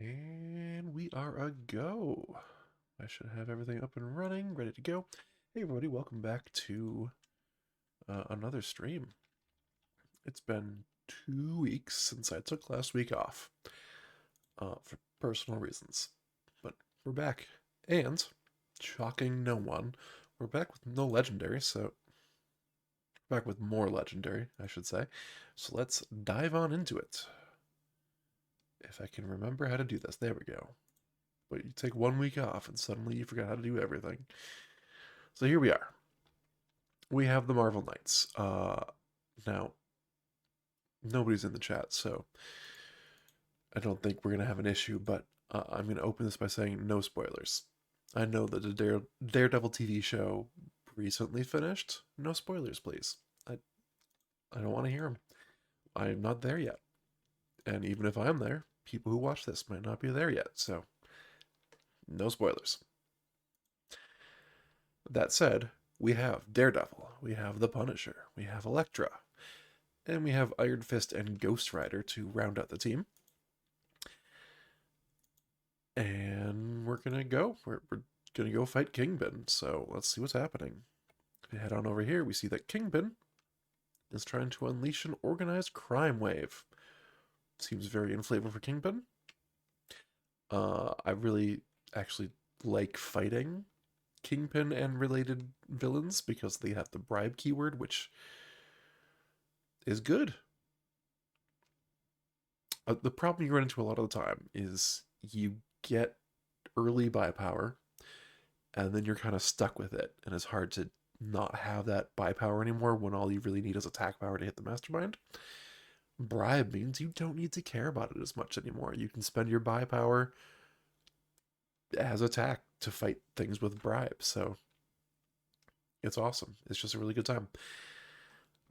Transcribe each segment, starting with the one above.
And we are a go. I should have everything up and running, ready to go. Hey everybody, welcome back to another stream. It's been 2 weeks since I took last week off for personal reasons. But we're back. And, shocking no one, we're back with no legendary, so back with more legendary, I should say. So let's dive on into it. If I can remember how to do this. There we go. But you take 1 week off and suddenly you forgot how to do everything. So here we are. We have the Marvel Knights. Now, nobody's in the chat, so I don't think we're going to have an issue, but I'm going to open this by saying no spoilers. I know that the Daredevil TV show recently finished. No spoilers, please. I don't want to hear them. I'm not there yet. And even if I'm there, people who watch this might not be there yet, so no spoilers. That said, we have Daredevil, we have the Punisher, we have Elektra, and we have Iron Fist and Ghost Rider to round out the team. And we're gonna go. We're gonna go fight Kingpin. So let's see what's happening. If we head on over here, we see that Kingpin is trying to unleash an organized crime wave. Seems very in flavor for Kingpin. I really actually like fighting Kingpin and related villains because they have the bribe keyword, which is good. The problem you run into a lot of the time is you get early buy power, and then you're kind of stuck with it, and it's hard to not have that buy power anymore when all you really need is attack power to hit the mastermind. Bribe means you don't need to care about it as much anymore. You can spend your buy power as attack to fight things with bribe, so it's awesome. It's just a really good time.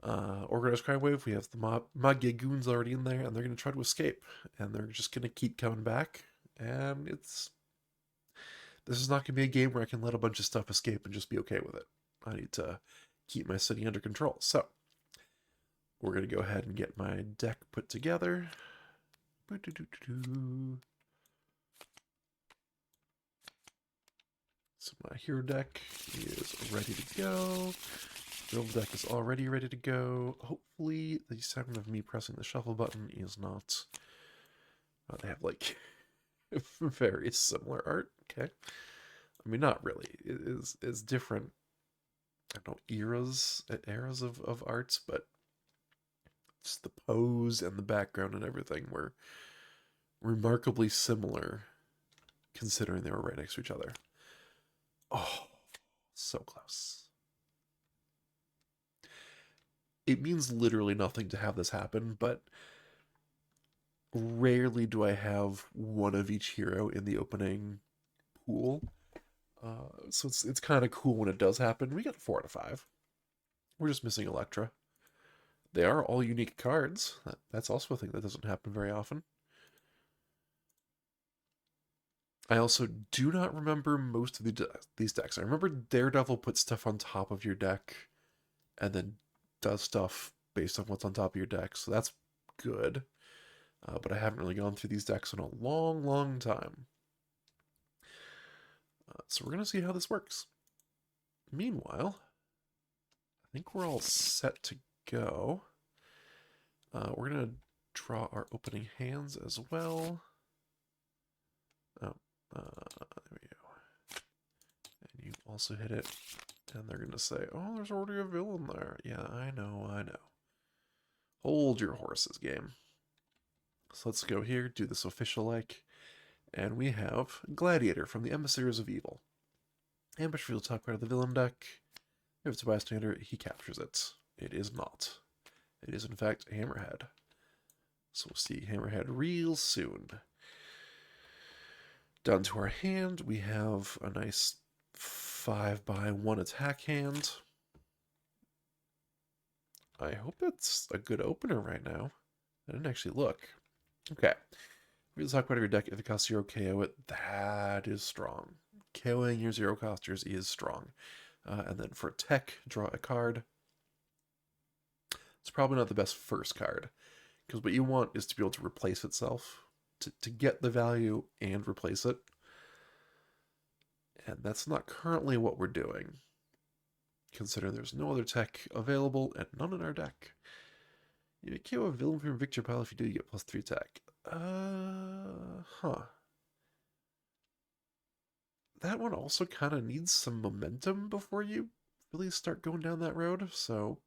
Organized crime wave, we have the Magye goons already in there, and they're going to try to escape, and they're just going to keep coming back, and this is not going to be a game where I can let a bunch of stuff escape and just be okay with it. I need to keep my city under control. So, we're going to go ahead and get my deck put together. So my hero deck is ready to go. Build deck is already ready to go. Hopefully the sound of me pressing the shuffle button is not... they have like very similar art. Okay. I mean, not really. It is different, I don't know, eras of arts, but just the pose and the background and everything were remarkably similar considering they were right next to each other. Oh, so close. It means literally nothing to have this happen, but rarely do I have one of each hero in the opening pool. So it's kind of cool when it does happen. We got 4 out of 5. We're just missing Elektra. They are all unique cards. That's also a thing that doesn't happen very often. I also do not remember most of these decks. I remember Daredevil puts stuff on top of your deck and then does stuff based on what's on top of your deck, so that's good. But I haven't really gone through these decks in a long, long time. So we're going to see how this works. Meanwhile, I think we're all set to go. We're going to draw our opening hands as well. Oh, there we go. And you also hit it. And they're going to say, oh, there's already a villain there. Yeah, I know. Hold your horses, game. So let's go here, do this official-like. And we have Gladiator from the Emissaries of Evil. Ambush for the top card of the villain deck. If it's a bystander, he captures it. It is not. It is, in fact, Hammerhead. So we'll see Hammerhead real soon. Down to our hand, we have a nice 5/1 attack hand. I hope it's a good opener right now. I didn't actually look. Okay. Read the top card of your deck. If it costs 0, KO it. That is strong. KOing your 0 costers is strong. And then for tech, draw a card. It's probably not the best first card, because what you want is to be able to replace itself to get the value and replace it. And that's not currently what we're doing, considering there's no other tech available and none in our deck. You kill a villain from your victory pile. If you do, you get +3 attack. Huh. That one also kind of needs some momentum before you really start going down that road, so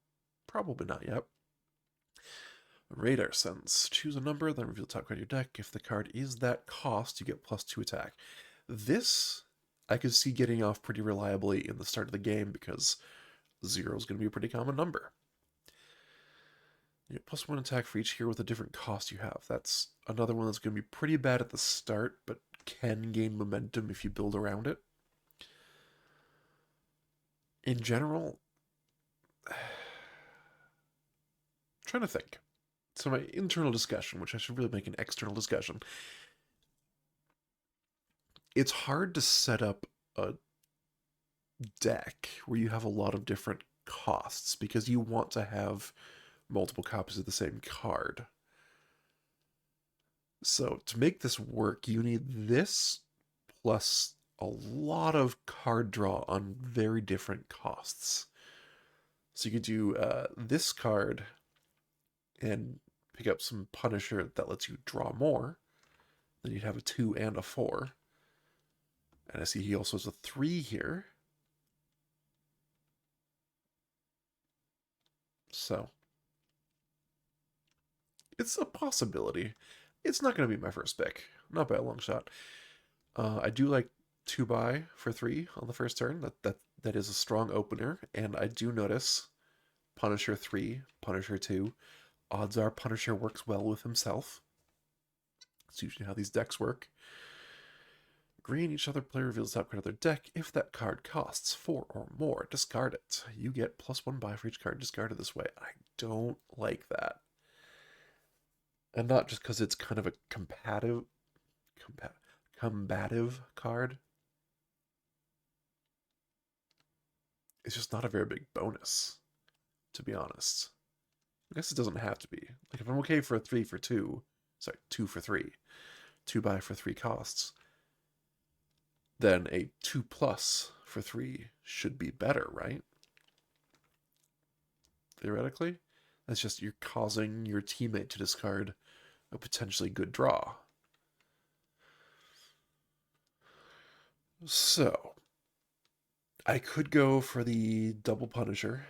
probably not yet. Radar Sense. Choose a number, then reveal the top card of your deck. If the card is that cost, you get +2 attack. This, I could see getting off pretty reliably in the start of the game because 0 is going to be a pretty common number. You get +1 attack for each hero with a different cost you have. That's another one that's going to be pretty bad at the start, but can gain momentum if you build around it. In general, I'm trying to think. So my internal discussion, which I should really make an external discussion, it's hard to set up a deck where you have a lot of different costs because you want to have multiple copies of the same card. So to make this work, you need this plus a lot of card draw on very different costs. So you could do this card and pick up some Punisher that lets you draw more. Then you'd have a 2 and a 4. And I see he also has a 3 here. So it's a possibility. It's not going to be my first pick. Not by a long shot. I do like 2 buy for 3 on the first turn. That is a strong opener. And I do notice Punisher 3, Punisher 2. Odds are Punisher works well with himself. It's usually how these decks work. Green, each other player reveals the top card of their deck. If that card costs 4 or more, discard it. You get +1 buy for each card discarded this way. I don't like that. And not just because it's kind of a combative card. It's just not a very big bonus, to be honest. I guess it doesn't have to be. Like, if I'm okay for a 3 for 2, sorry, 2 for 3, 2 buy for 3 costs, then a 2+ for 3 should be better, right? Theoretically. That's just you're causing your teammate to discard a potentially good draw. So, I could go for the double Punisher.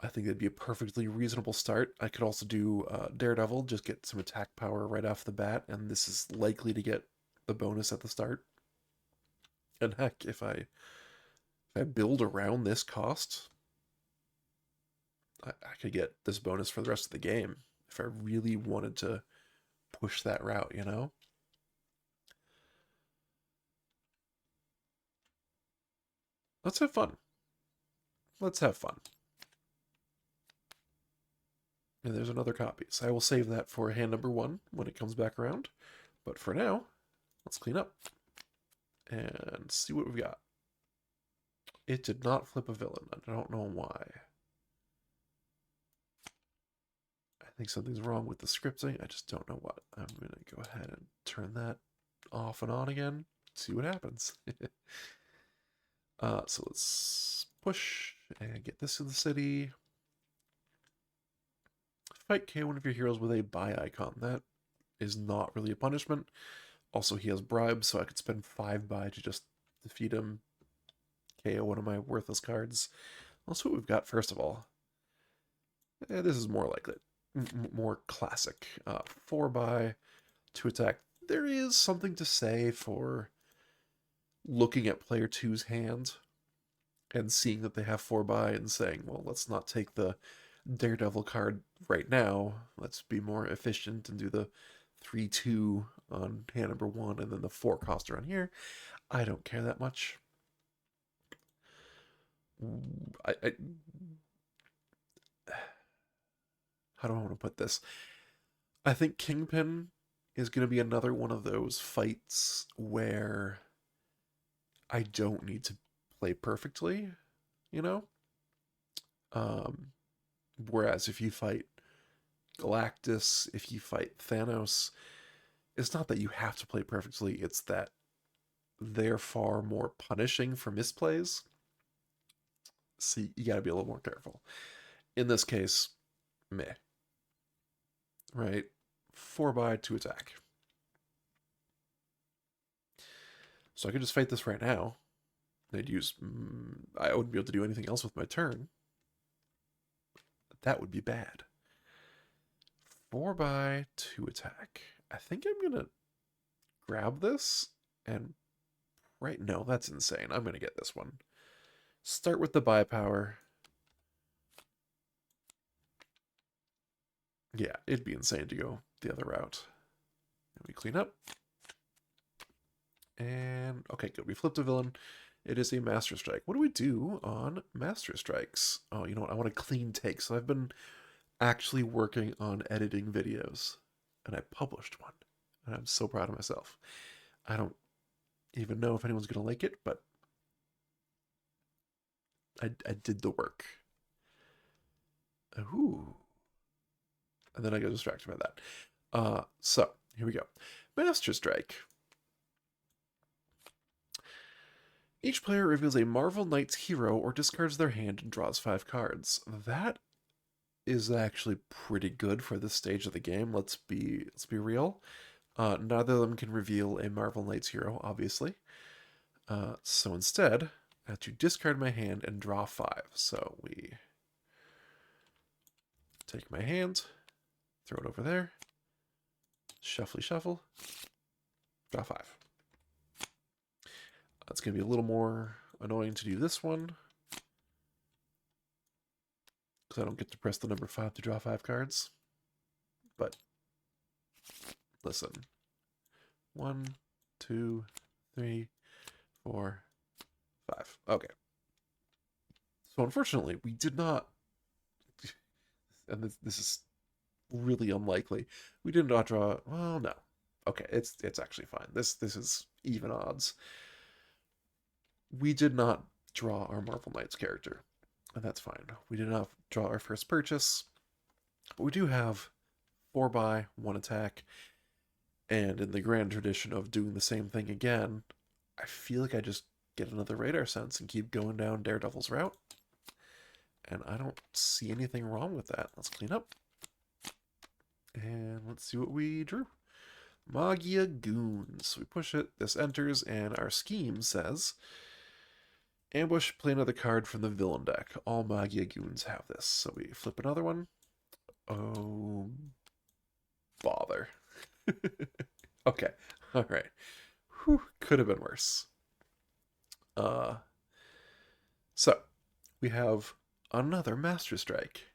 I think that'd be a perfectly reasonable start. I could also do Daredevil, just get some attack power right off the bat, and this is likely to get the bonus at the start. And heck, if I build around this cost, I could get this bonus for the rest of the game if I really wanted to push that route, you know? Let's have fun. Let's have fun. And there's another copy. So I will save that for hand number 1 when it comes back around. But for now, let's clean up and see what we've got. It did not flip a villain. I don't know why. I think something's wrong with the scripting. I just don't know what. I'm going to go ahead and turn that off and on again. See what happens. So let's push and get this in the city. Fight KO one of your heroes with a buy icon. That is not really a punishment. Also, he has bribes, so I could spend 5 buy to just defeat him. KO one of my worthless cards. Let's see what we've got first of all. This is more like it. More classic. 4 buy, 2 attack. There is something to say for looking at player 2's hand and seeing that they have 4 buy and saying, well, let's not take the Daredevil card right now. Let's be more efficient and do the 3/2 on hand number 1 and then the 4 coster on here. I don't care that much. How do I want to put this? I think Kingpin is going to be another one of those fights where I don't need to play perfectly, you know? Whereas if you fight Galactus, if you fight Thanos, it's not that you have to play perfectly, it's that they're far more punishing for misplays. So you gotta be a little more careful. In this case, meh. Right? 4 by to attack. So I could just fight this right now. They'd use... I wouldn't be able to do anything else with my turn. That would be bad. 4 by to attack. I think I'm gonna grab this and... Right, no, that's insane. I'm gonna get this one. Start with the buy power. Yeah, it'd be insane to go the other route. And we clean up. And, okay, good. We flipped a villain. It is a Master Strike. What do we do on Master Strikes? Oh, you know what? I want a clean take. So I've been actually working on editing videos. And I published one. And I'm so proud of myself. I don't even know if anyone's going to like it, but I did the work. Ooh. And then I got distracted by that. So, here we go. Master Strike. Each player reveals a Marvel Knights hero or discards their hand and draws 5 cards. That is actually pretty good for this stage of the game. Let's be real. Neither of them can reveal a Marvel Knights hero, obviously. So instead, I have to discard my hand and draw 5. So we take my hand, throw it over there, shuffly shuffle, draw 5. It's going to be a little more annoying to do this one, because I don't get to press the number 5 to draw 5 cards. But listen. 1, 2, 3, 4, 5. Okay. So unfortunately, we did not, and this is really unlikely. We did not draw. Well, no. Okay, it's actually fine. This is even odds. We did not draw our Marvel Knights character, and that's fine. We did not draw our first purchase, but we do have 4 by 1 attack, and in the grand tradition of doing the same thing again, I feel like I just get another radar sense and keep going down Daredevil's route, and I don't see anything wrong with that. Let's clean up, and let's see what we drew. Magia Goons. We push it, this enters, and our scheme says... Ambush, play another card from the villain deck. All Magia Goons have this. So we flip another one. Oh, bother. Okay, all right. Whew, could have been worse. So we have another Master Strike.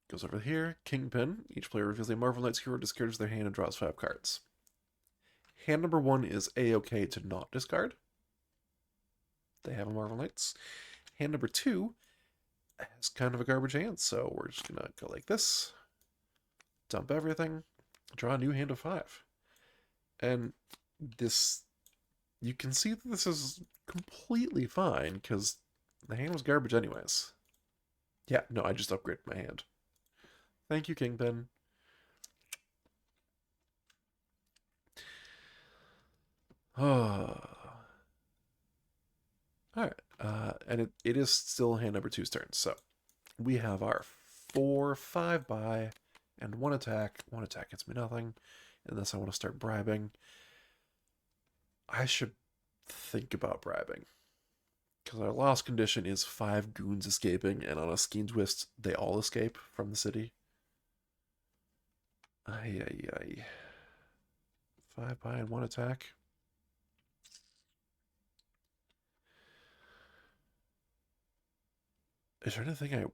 Goes over here. Kingpin. Each player reveals a Marvel Knights hero, discards their hand, and draws 5 cards. Hand number 1 is A-okay to not discard. They have a Marvel Knights. Hand number 2 has kind of a garbage hand, so we're just going to go like this. Dump everything. Draw a new hand of 5. And this... You can see that this is completely fine, because the hand was garbage anyways. Yeah, no, I just upgraded my hand. Thank you, Kingpin. Oh... Alright, and it is still hand number 2's turn. So we have our 4 5 by and 1 attack. 1 attack gets me nothing, unless I want to start bribing. I should think about bribing, because our lost condition is 5 goons escaping, and on a scheme twist, they all escape from the city. Ay, ay, ay. 5 by and 1 attack. Is there anything I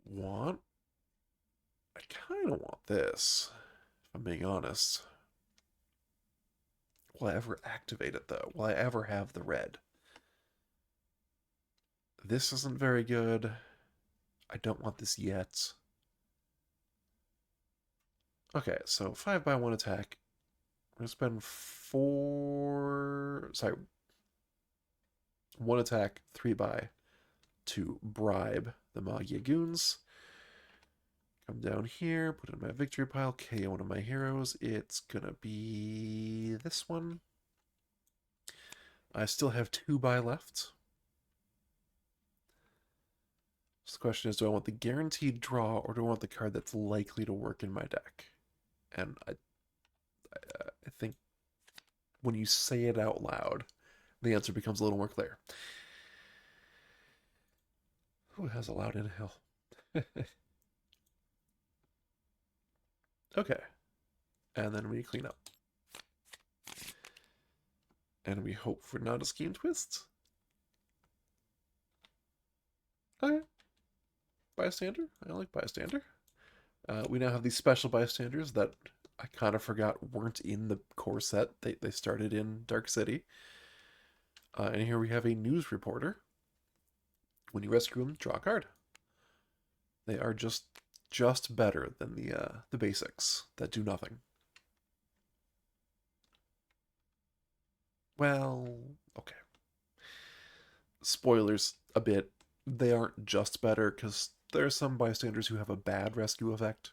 want? I kind of want this, if I'm being honest. Will I ever activate it, though? Will I ever have the red? This isn't very good. I don't want this yet. Okay, so 5 by 1 attack. I'm going to spend 4... Sorry. 1 attack, 3 by to bribe the Magia Goons. Come down here, put it in my victory pile, KO one of my heroes. It's gonna be this one. I still have 2 buy left. So the question is, do I want the guaranteed draw or do I want the card that's likely to work in my deck? And I think when you say it out loud, the answer becomes a little more clear. Who has a loud inhale? Okay. And then we clean up. And we hope for not a scheme twist. Okay. Bystander. I like bystander. We now have these special bystanders that I kind of forgot weren't in the core set. They started in Dark City. And here we have a news reporter. When you rescue them, draw a card. They are just better than the basics that do nothing. Well, okay. Spoilers a bit. They aren't just better because there are some bystanders who have a bad rescue effect.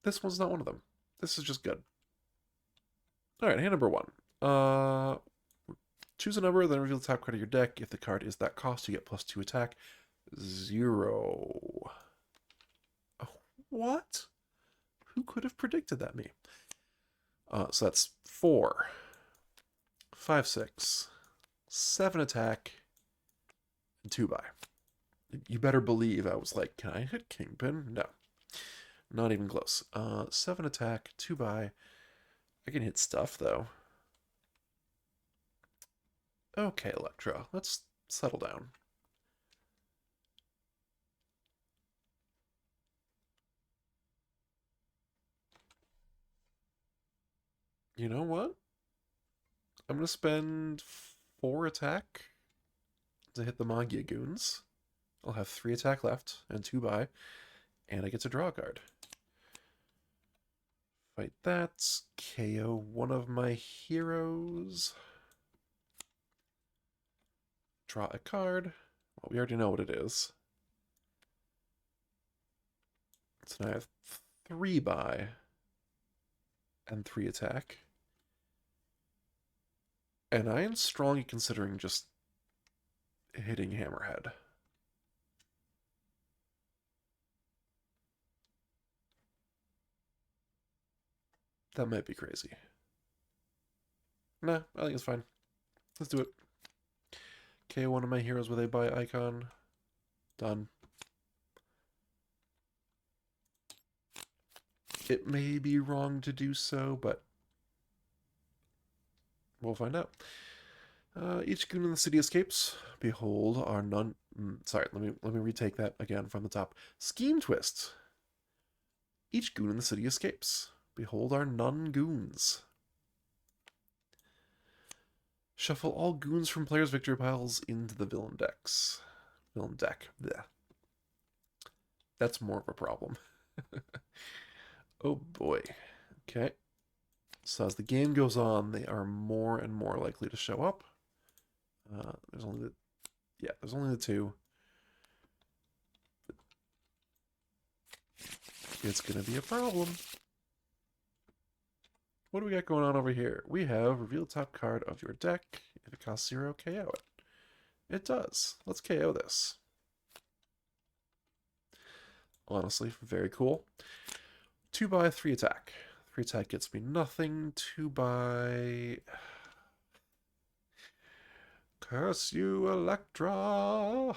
This one's not one of them. This is just good. All right, hand number 1. Choose a number, then reveal the top card of your deck. If the card is that cost, you get +2 attack. 0. Oh, what? Who could have predicted that? Me. So that's 4, 5, 6, 7 attack, and 2 buy. You better believe I was like, can I hit Kingpin? No. Not even close. 7 attack, 2 buy. I can hit stuff, though. Okay, Electra, let's settle down. You know what? I'm going to spend 4 attack to hit the Magia Goons. I'll have 3 attack left and 2 buy, and I get to draw a card. Fight that. KO one of my heroes. Draw a card. Well, we already know what it is. So now I have 3 buy and 3 attack. And I am strongly considering just hitting Hammerhead. That might be crazy. Nah, I think it's fine. Let's do it. KO one of my heroes with a buy icon. Done. It may be wrong to do so, but we'll find out. Each goon in the city escapes. Behold, our none. Sorry, let me retake that again from the top. Scheme twist. Each goon in the city escapes. Behold our none goons. Shuffle all goons from players' victory piles into the villain decks. Villain deck. Blech. That's more of a problem. Oh boy. Okay. So as the game goes on, they are more and more likely to show up. There's only the 2. It's gonna be a problem. What do we got going on over here? We have reveal top card of your deck. If it costs 0, KO it. It does. Let's KO this. Honestly, very cool. 2 buy, 3 attack. 3 attack gets me nothing. 2 buy. Curse you, Electra!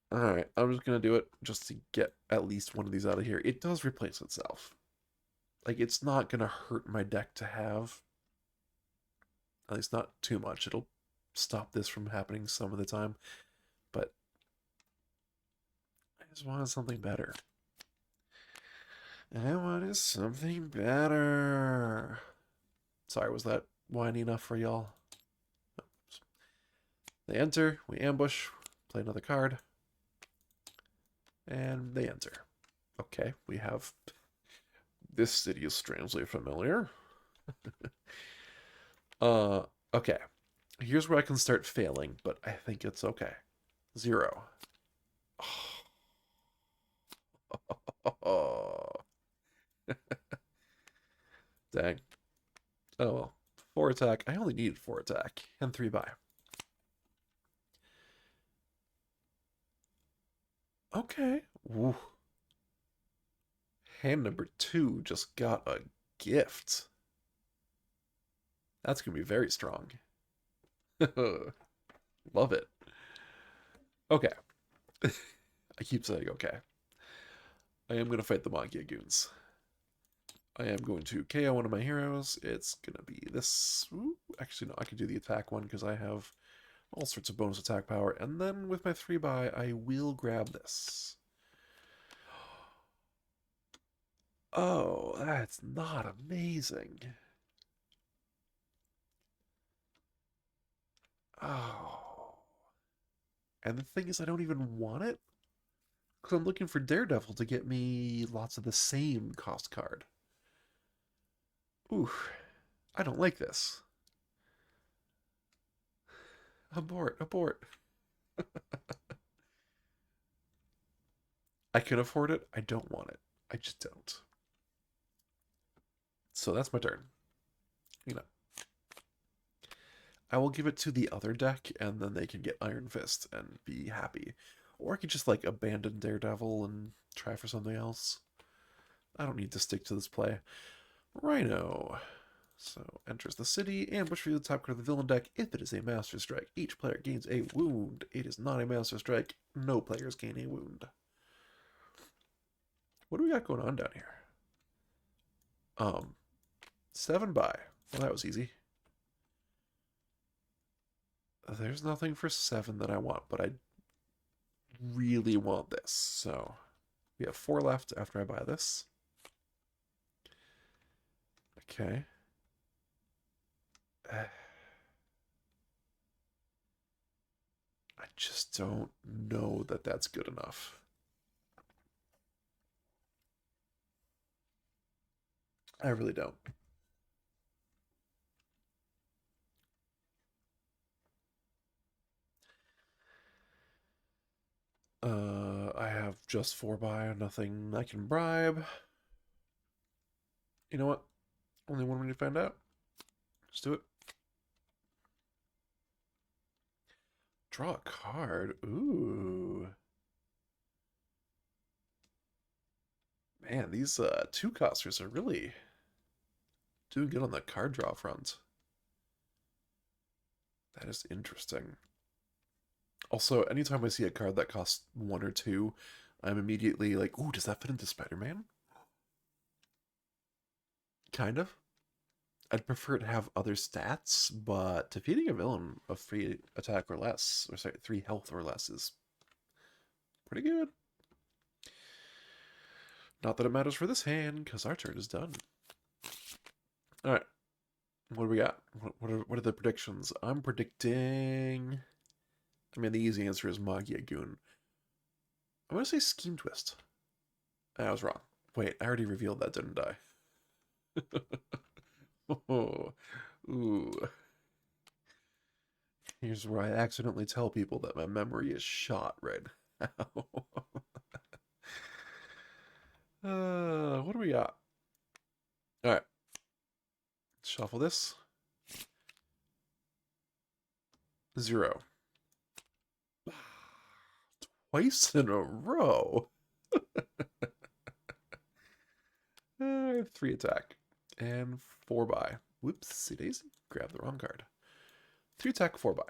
Alright, I'm just gonna do it just to get at least one of these out of here. It does replace itself. Like, it's not gonna hurt my deck to have. At least not too much. It'll stop this from happening some of the time. But I just wanted something better. I wanted something better. Sorry, was that whiny enough for y'all? Oops. They enter, we ambush, play another card. And they enter. Okay, we have... This city is strangely familiar. Okay. Here's where I can start failing, but I think it's okay. 0. Oh, dang. Oh well. 4 attack. I only needed 4 attack. And 3 buy. Okay. Ooh. Hand number 2 just got a gift. That's going to be very strong. Love it. Okay. I keep saying okay. I am going to fight the Magia Goons. I am going to KO one of my heroes. It's going to be this. Ooh, actually, no, I can do the attack one because I have all sorts of bonus attack power. And then with my 3 buy, I will grab this. Oh, that's not amazing. Oh. And the thing is, I don't even want it. Because I'm looking for Daredevil to get me lots of the same cost card. Ooh, I don't like this. Abort, abort. I can afford it. I don't want it. I just don't. So that's my turn. You know, I will give it to the other deck, and then they can get Iron Fist and be happy. Or I could just like abandon Daredevil and try for something else. I don't need to stick to this play. Rhino. So enters the city, ambush for the top card of the villain deck. If it is a Master Strike, each player gains a wound. It is not a Master Strike. No players gain a wound. What do we got going on down here? 7 buy. Well, that was easy. There's nothing for 7 that I want, but I really want this. So we have 4 left after I buy this. Okay. I just don't know that that's good enough. I really don't. I have just 4 buy, nothing I can bribe. You know what? Only one way to find out. Let's do it. Draw a card. Ooh. Man, these 2-costers are really doing good on the card draw front. That is interesting. Also, anytime I see a card that costs 1 or 2, I'm immediately like, ooh, does that fit into Spider-Man? Kind of. I'd prefer to have other stats, but defeating a villain of 3 attack or less, or sorry, 3 health or less is pretty good. Not that it matters for this hand, because our turn is done. Alright. What do we got? What are the predictions? I'm predicting... I mean, the easy answer is Magia Goon. I'm going to say Scheme Twist. I was wrong. Wait, I already revealed that, didn't I? Oh, ooh. Here's where I accidentally tell people that my memory is shot right now. What do we got? Alright. Shuffle this. 0. Twice in a row. I have 3 attack. And 4 buy. Whoopsie daisy. Grab the wrong card. 3 attack, 4 buy.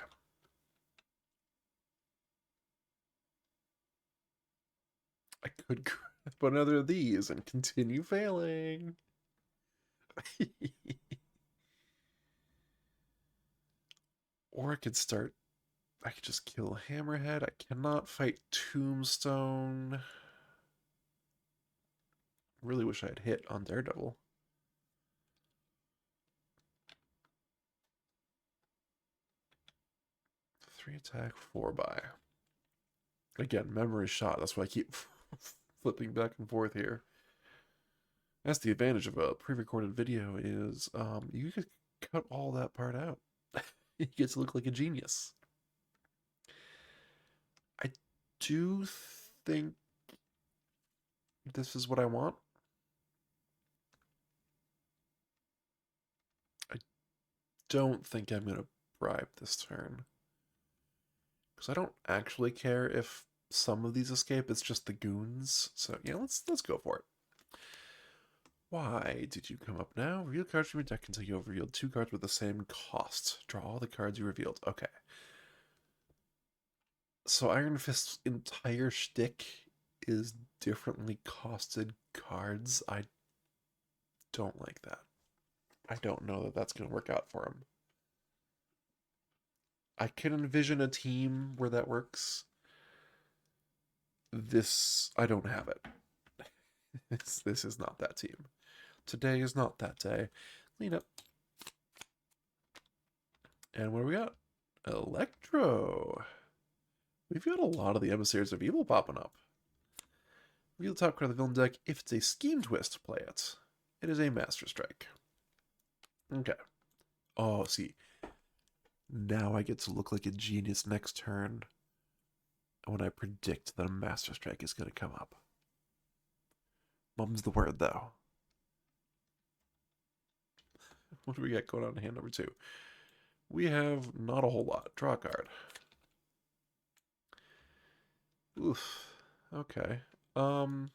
I could grab another of these and continue failing. Or I could start... I could just kill Hammerhead. I cannot fight Tombstone. Really wish I had hit on Daredevil. Three attack, 4 buy. Again, memory shot. That's why I keep flipping back and forth here. That's the advantage of a pre-recorded video is you could cut all that part out. He gets to look like a genius. I do think this is what I want. I don't think I'm going to bribe this turn. Because I don't actually care if some of these escape. It's just the goons. So yeah, let's go for it. Why did you come up now? Reveal cards from your deck until you have revealed 2 cards with the same cost. Draw all the cards you revealed. Okay. So Iron Fist's entire shtick is differently costed cards. I don't like that. I don't know that that's going to work out for him. I can envision a team where that works. I don't have it. This is not that team. Today is not that day. Clean up. And what do we got? Electro. We've got a lot of the Emissaries of Evil popping up. Reveal the top card of the villain deck. If it's a Scheme Twist, play it. It is a Master Strike. Okay. Oh, see. Now I get to look like a genius next turn when I predict that a Master Strike is going to come up. Mum's the word, though. What do we got going on in hand number 2? We have not a whole lot. Draw a card. Oof. Okay. +1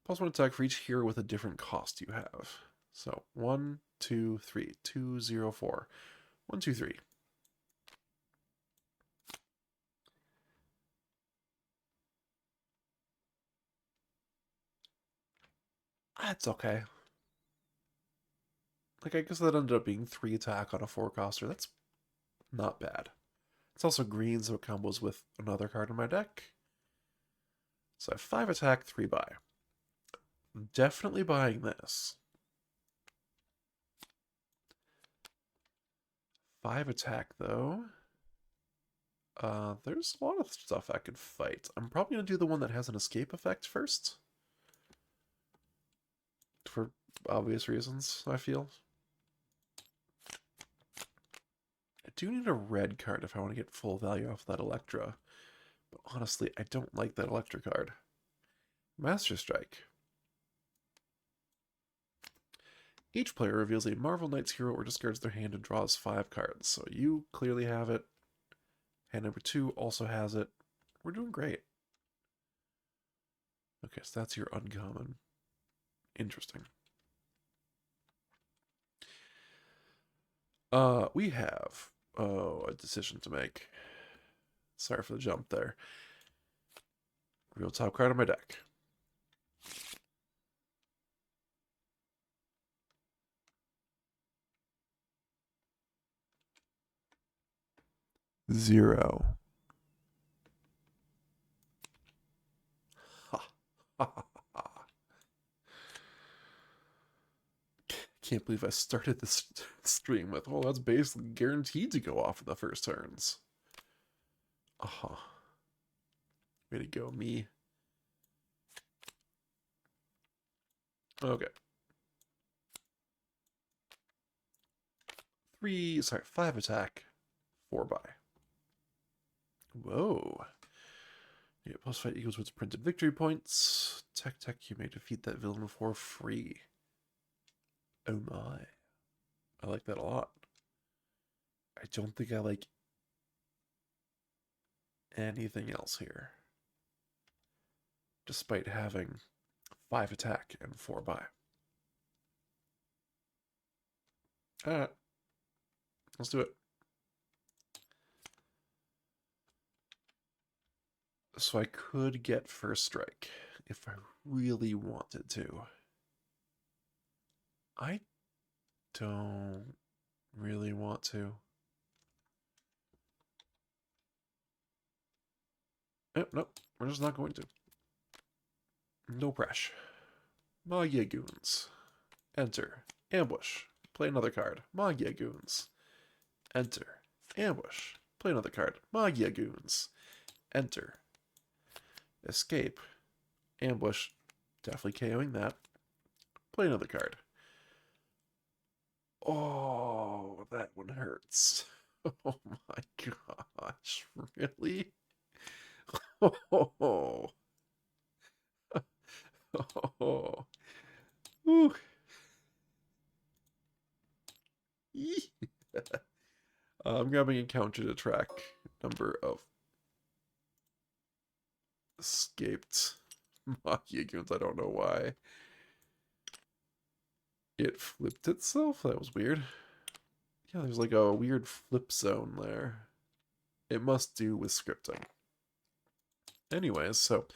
attack for each hero with a different cost you have. So 1, 2, 3. 2, 0, 4. 1, 2, 3. That's okay. Like, I guess that ended up being 3 attack on a 4-coster. That's not bad. It's also green, so it combos with another card in my deck. So I have 5 attack, 3 buy. Definitely buying this. 5 attack, though. There's a lot of stuff I could fight. I'm probably going to do the one that has an escape effect first. For obvious reasons, I feel. I do need a red card if I want to get full value off that Electra. But honestly, I don't like that Electra card. Master Strike. Each player reveals a Marvel Knights hero or discards their hand and draws 5 cards. So you clearly have it. Hand number 2 also has it. We're doing great. Okay, so that's your uncommon. Interesting. We have a decision to make. Sorry for the jump there. Real top card on my deck. Zero. Can't believe I started this stream with, well, that's basically guaranteed to go off in the first turns. Way to go, me. Okay. 5 attack, 4 buy. Whoa. Yeah, +5 equals what's printed victory points. Tech, you may defeat that villain for free. Oh my. I like that a lot. I don't think I like anything else here. Despite having 5 attack and 4 buy. Alright. Let's do it. So I could get first strike if I really wanted to. I don't really want to. Nope, we're just not going to. No pressure. Magia Goons. Enter. Ambush. Play another card. Magia Goons. Enter. Ambush. Play another card. Magia Goons. Enter. Escape. Ambush. Definitely KOing that. Play another card. Oh, that one hurts. Oh my gosh, really? Oh, oh, ooh. I'm grabbing encounter to track number of escaped Machia goons. I don't know why. It flipped itself? That was weird. Yeah, there's like a weird flip zone there. It must do with scripting. Anyways, so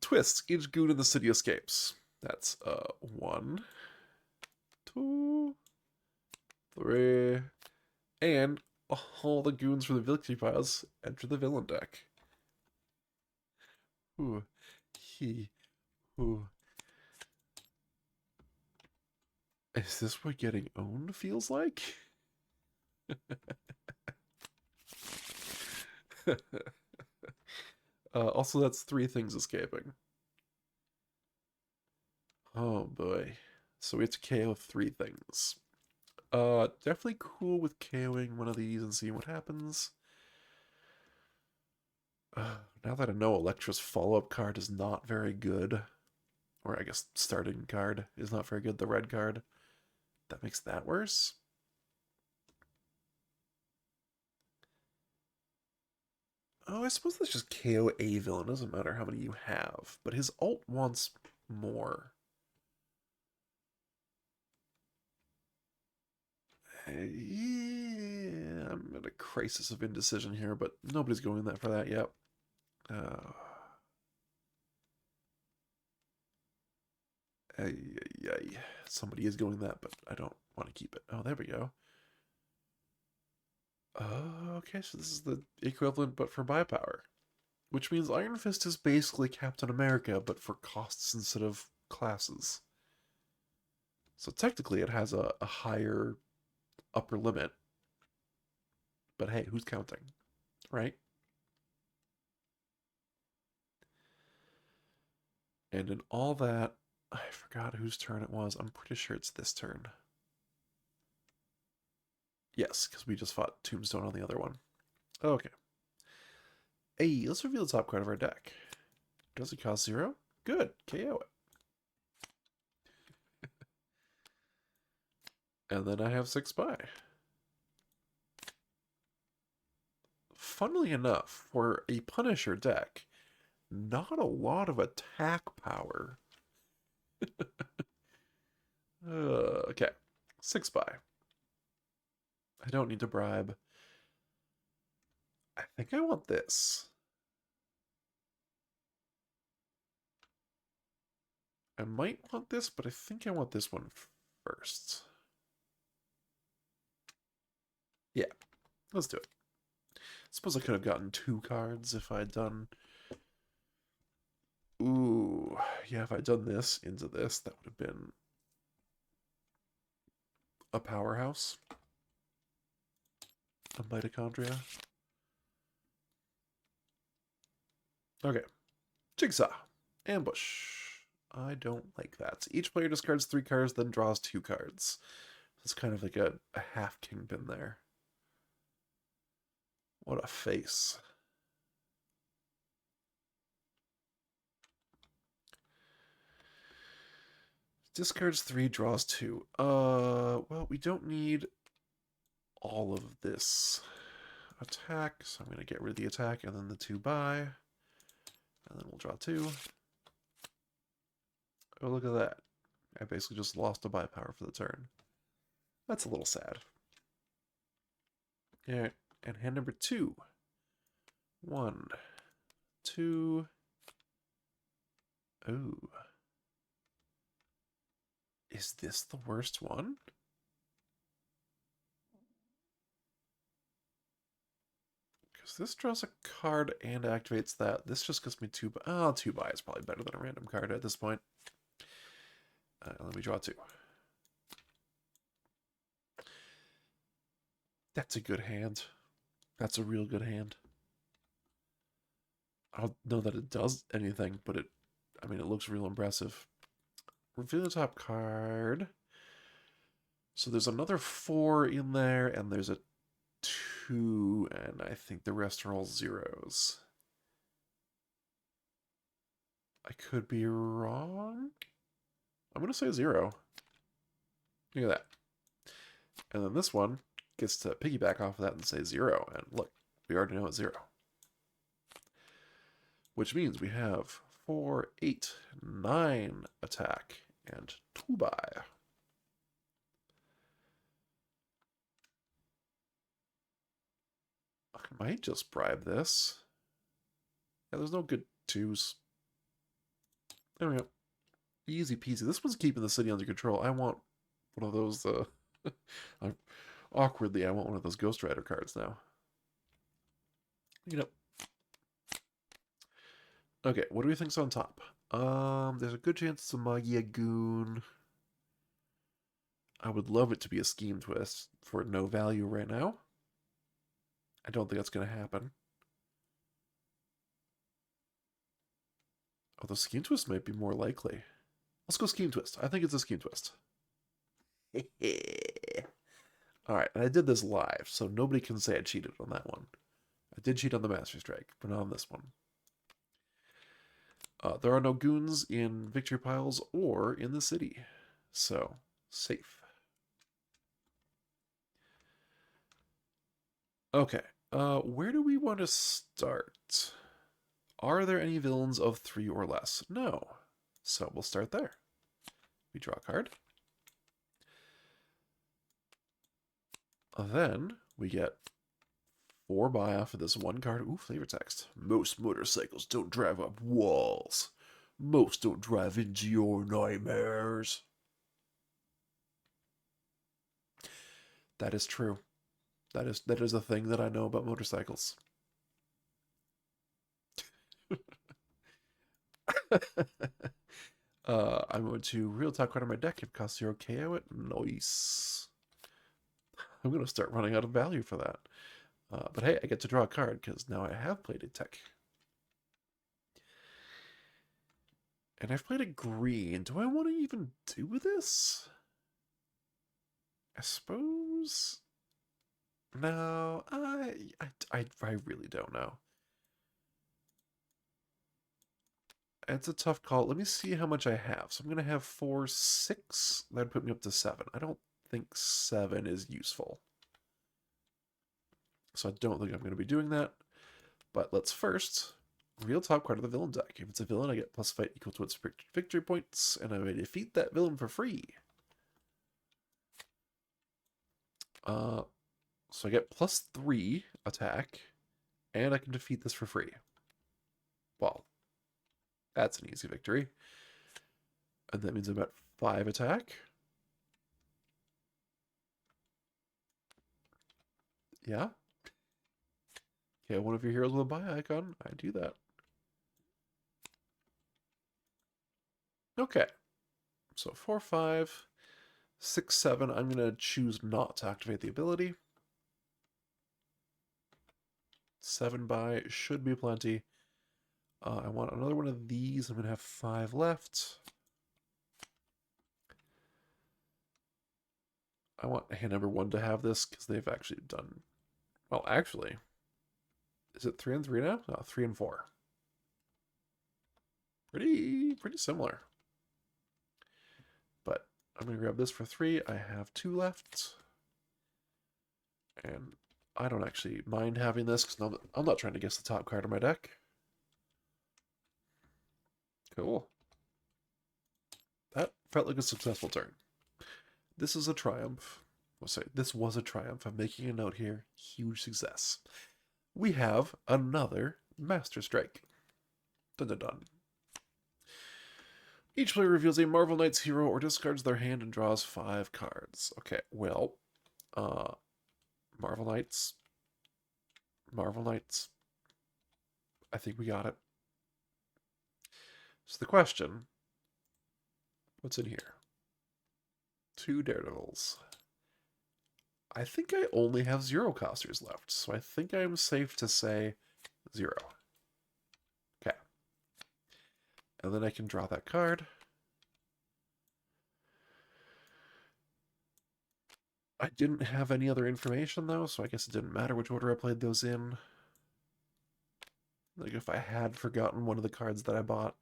twist. Each goon in the city escapes. That's 1, 2, 3, and all the goons from the victory piles enter the villain deck. Ooh, he, ooh. Is this what getting owned feels like? Also, that's 3 things escaping. Oh boy. So we have to KO 3 things. Definitely cool with KOing one of these and seeing what happens. Now that I know Electra's follow-up card is not very good, or I guess starting card is not very good, the red card, that makes that worse. Oh, I suppose that's just KO a villain. Doesn't matter how many you have, but his ult wants more. Yeah, I'm at a crisis of indecision here, but nobody's going that for that yet. Uh, Somebody is going that, but I don't want to keep it. Oh, there we go. Okay, so this is the equivalent, but for biopower. Which means Iron Fist is basically Captain America, but for costs instead of classes. So technically it has a higher upper limit. But hey, who's counting? Right? And in all that, I forgot whose turn it was. I'm pretty sure it's this turn. Yes, because we just fought Tombstone on the other one. Okay. Hey, let's reveal the top card of our deck. Does it cost 0? Good, KO it. And then I have 6 buy. Funnily enough, for a Punisher deck, not a lot of attack power. Okay, 6 buy. I don't need to bribe. I think I want this. I might want this, but I think I want this one first. Yeah, let's do it. Suppose I could have gotten 2 cards if I'd done... Ooh, yeah, if I'd done this into this, that would have been a powerhouse. A mitochondria. Okay. Jigsaw. Ambush. I don't like that. Each player discards 3 cards, then draws 2 cards. It's kind of like a half Kingpin there. What a face. Discards 3, draws 2. Well, we don't need all of this attack, so I'm going to get rid of the attack and then the 2 buy. And then we'll draw 2. Oh, look at that. I basically just lost a buy power for the turn. That's a little sad. Alright, and hand number 2. 1, 2. Ooh. Is this the worst one? Because this draws a card and activates that. This just gives me 2 buy. Oh, 2 buy is probably better than a random card at this point. Let me draw 2. That's a good hand. That's a real good hand. I don't know that it does anything, but it looks real impressive. reveal the top card. So there's another 4 in there, and there's a 2, and I think the rest are all zeros. I could be wrong. I'm going to say 0. Look at that. And then this one gets to piggyback off of that and say 0. And look, we already know it's 0. Which means we have 4, 8, 9 attack and 2 buy. I might just bribe this. Yeah, there's no good 2s. There we go. Easy peasy. This one's keeping the city under control. I want one of those, awkwardly, I want one of those Ghost Rider cards now. You know. Okay, what do we think's on top? There's a good chance it's a Magia Goon. I would love it to be a Scheme Twist for no value right now. I don't think that's going to happen. Although Scheme Twist might be more likely. Let's go Scheme Twist. I think it's a Scheme Twist. Alright, and I did this live, so nobody can say I cheated on that one. I did cheat on the Master Strike, but not on this one. There are no goons in victory piles or in the city, so safe. Okay, where do we want to start? Are there any villains of 3 or less? No. So we'll start there. We draw a card. Then we get 4 buy off of this one card. Ooh, flavor text. Most motorcycles don't drive up walls. Most don't drive into your nightmares. That is true. That is a thing that I know about motorcycles. I'm going to real top card on my deck. If it costs 0 KO it. Nice. I'm going to start running out of value for that. But hey, I get to draw a card because now I have played a tech. And I've played a green. Do I want to even do this? I suppose. No, I really don't know. It's a tough call. Let me see how much I have. So I'm going to have 4, 6. That would put me up to 7. I don't think 7 is useful. So I don't think I'm going to be doing that. But let's first real top card of the villain deck. If it's a villain, I get plus fight equal to its victory points, and I may defeat that villain for free. So I get plus 3 attack, and I can defeat this for free. Well, that's an easy victory. And that means I'm at 5 attack. Yeah. Okay, one of your heroes with a buy icon. I do that. Okay. So 4, 5, 6, 7. I'm going to choose not to activate the ability. 7 buy should be plenty. I want another one of these. I'm going to have 5 left. I want hand number 1 to have this because they've actually done... Well, actually, is it 3 and 3 now? No, 3 and 4. Pretty similar. But I'm going to grab this for 3. I have 2 left. And I don't actually mind having this because I'm not trying to guess the top card of my deck. Cool. That felt like a successful turn. This is a triumph. I'll say this was a triumph. I'm making a note here. Huge success. We have another Master Strike. Dun dun dun. Each player reveals a Marvel Knights hero or discards their hand and draws 5 cards. Okay, well, Marvel Knights. I think we got it. So the question, what's in here? 2 Daredevils. I think I only have 0 costers left, so I think I'm safe to say 0. Okay. And then I can draw that card. I didn't have any other information though, so I guess it didn't matter which order I played those in. Like if I had forgotten one of the cards that I bought,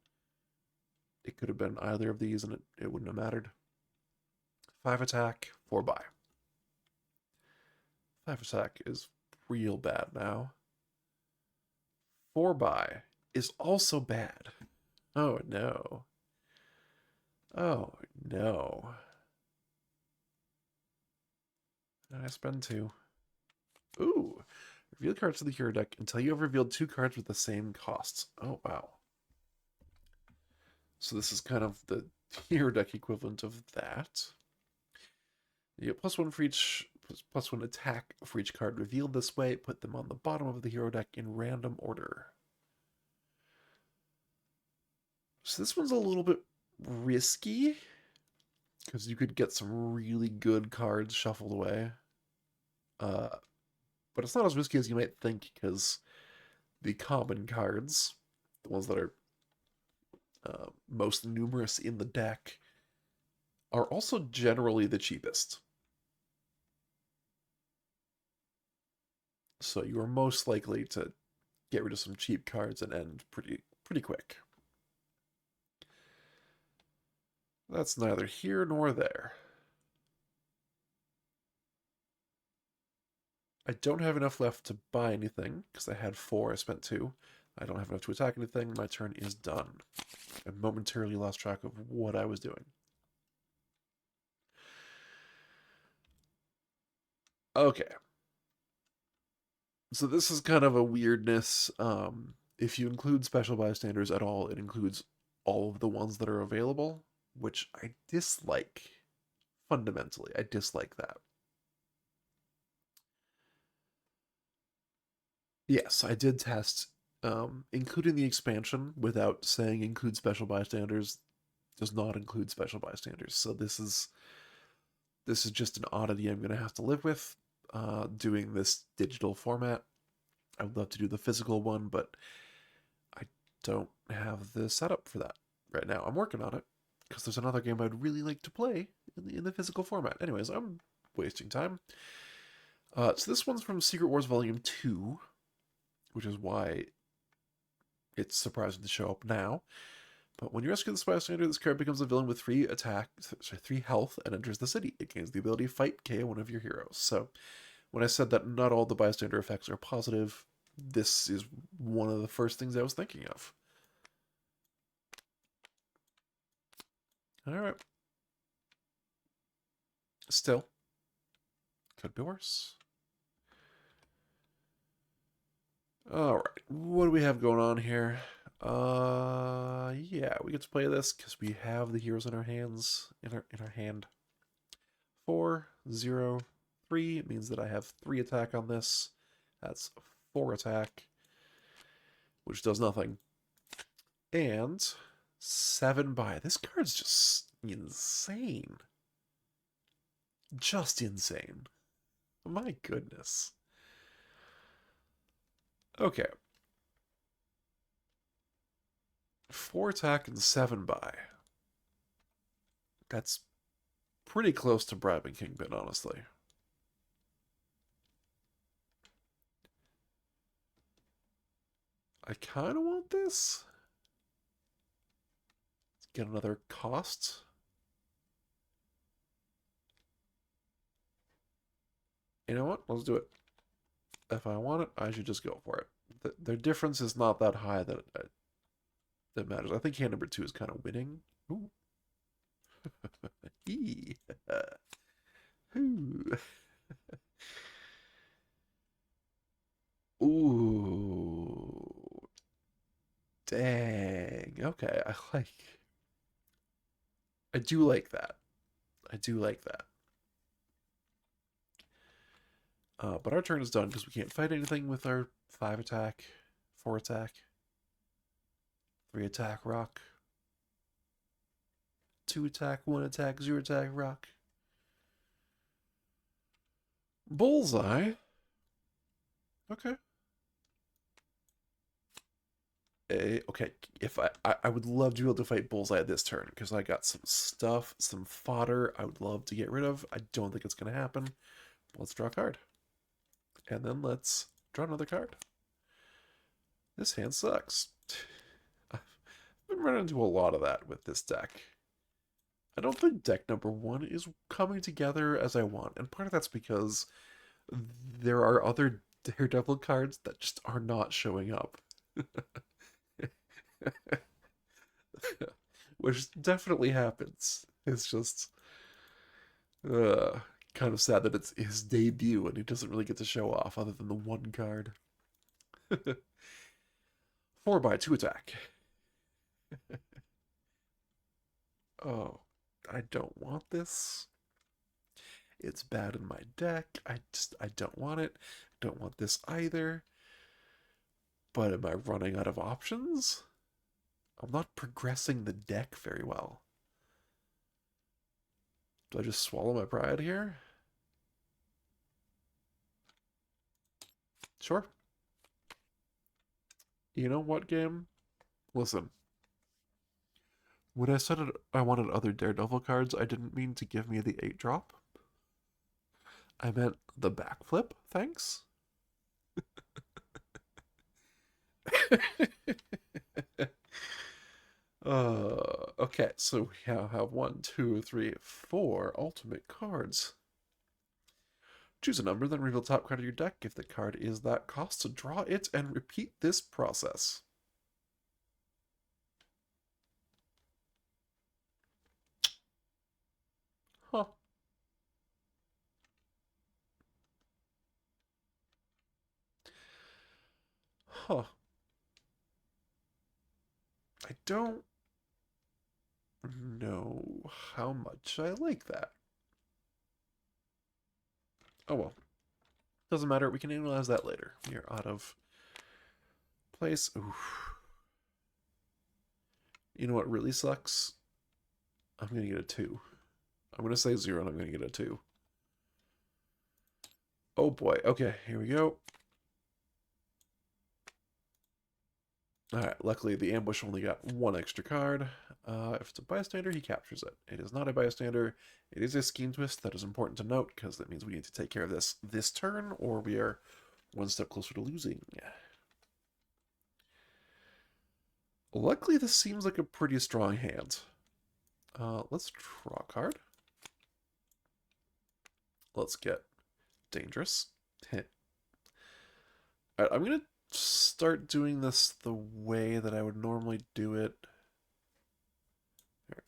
it could have been either of these and it wouldn't have mattered. 5 attack, 4 buy. 5 attack is real bad now. 4 buy is also bad. Oh no. Oh no. I spend 2. Ooh. Reveal cards to the hero deck until you have revealed 2 cards with the same costs. Oh wow. So this is kind of the hero deck equivalent of that. You get +1 for each, +1 attack for each card revealed this way. Put them on the bottom of the hero deck in random order. So this one's a little bit risky because you could get some really good cards shuffled away. But it's not as risky as you might think because the common cards, the ones that are most numerous in the deck, are also generally the cheapest. So you are most likely to get rid of some cheap cards and end pretty quick. That's neither here nor there. I don't have enough left to buy anything because I had 4, I spent 2. I don't have enough to attack anything. My turn is done. I momentarily lost track of what I was doing. Okay. So this is kind of a weirdness. If you include special bystanders at all, it includes all of the ones that are available, which I dislike. Fundamentally, I dislike that. Yes, I did test, including the expansion without saying include special bystanders does not include special bystanders. So this is just an oddity I'm going to have to live with. Doing this digital format. I would love to do the physical one, but I don't have the setup for that right now. I'm working on it because there's another game I'd really like to play in the physical format. Anyways, I'm wasting time. So this one's from Secret Wars Volume 2, which is why it's surprising to show up now. But when you rescue the bystander, this card becomes a villain with 3 health, and enters the city. It gains the ability to fight KO one of your heroes. So when I said that not all the bystander effects are positive, this is one of the first things I was thinking of. All right. Still, could be worse. All right, what do we have going on here? Yeah, we get to play this because we have the heroes in our hands, in our hand. 4, 0, 3. It means that I have 3 attack on this. That's 4 attack, which does nothing. And 7 buy. This card's just insane. Just insane. My goodness. Okay. 4 attack and 7 buy. That's pretty close to bribing Kingpin, honestly. I kind of want this. Let's get another cost. You know what? Let's do it. If I want it, I should just go for it. Their difference is not that high that matters. I think hand number 2 is kind of winning. Ooh. Ooh. Ooh. Dang. Okay, I do like that. I do like that. But our turn is done because we can't fight anything with our 5 attack, 4 attack, 3 attack rock, 2 attack, 1 attack, 0 attack rock. Bullseye. Okay. Okay, if I would love to be able to fight Bullseye this turn because I got some stuff, some fodder I would love to get rid of. I don't think it's going to happen. Let's draw a card. And then let's draw another card. This hand sucks. I've been running into a lot of that with this deck. I don't think deck number one is coming together as I want, and part of that's because there are other Daredevil cards that just are not showing up. Which definitely happens. It's just kind of sad that it's his debut and he doesn't really get to show off other than the one card. 4/2 attack. Oh, I don't want this. It's bad in my deck. I don't want it. Don't want this either. But am I running out of options? I'm not progressing the deck very well. Do I just swallow my pride here? Sure. You know what, game? Listen. When I said I wanted other Daredevil cards, I didn't mean to give me the 8-drop. I meant the backflip, thanks. Okay, so we now have 1, 2, 3, 4 ultimate cards. Choose a number, then reveal the top card of your deck. If the card is that cost, to draw it and repeat this process. Huh. Huh. I don't know how much I like that. Oh well. Doesn't matter. We can analyze that later. We are out of place. Oof. You know what really sucks? I'm going to get a 2. I'm going to say 0 and I'm going to get a 2. Oh boy. Okay, here we go. Alright, luckily the ambush only got 1 extra card. If it's a bystander, he captures it. It is not a bystander. It is a scheme twist. That is important to note, because that means we need to take care of this turn, or we are one step closer to losing. Luckily, this seems like a pretty strong hand. Let's draw a card. Let's get dangerous. Alright, I'm going to start doing this the way that I would normally do it. Right.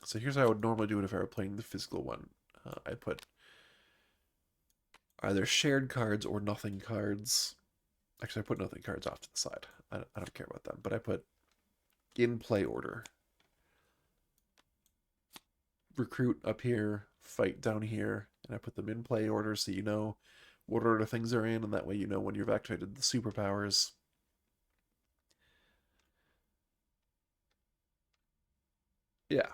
So here's how I would normally do it if I were playing the physical one. I put either shared cards or nothing cards. Actually, I put nothing cards off to the side. I don't care about them, but I put in play order. Recruit up here, fight down here, and I put them in play order so you know what order things are in, and that way you know when you've activated the superpowers. Yeah.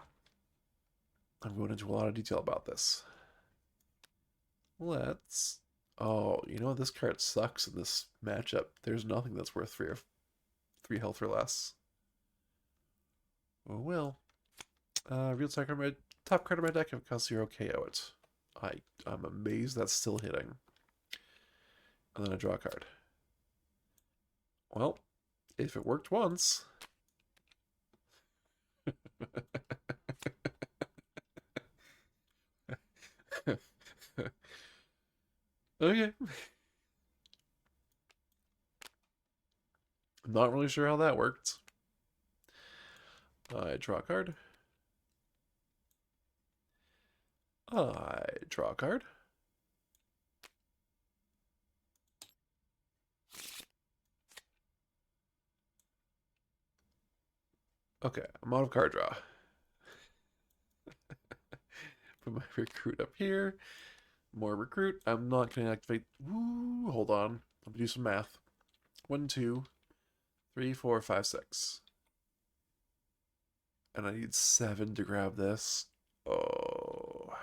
I'm going into a lot of detail about this. Let's... Oh, you know, this card sucks in this matchup. There's nothing that's worth 3 health or less. Oh well. Real top card of my deck have cost 0 KO it. I'm amazed that's still hitting. And then I draw a card. Well, if it worked once... Okay. I'm not really sure how that worked. I draw a card. I draw a card. Okay, I'm out of card draw. Put my recruit up here. More recruit. I'm not going to activate. Ooh, hold on. Let me do some math. 1, 2, 3, 4, 5, 6. And I need 7 to grab this. Oh.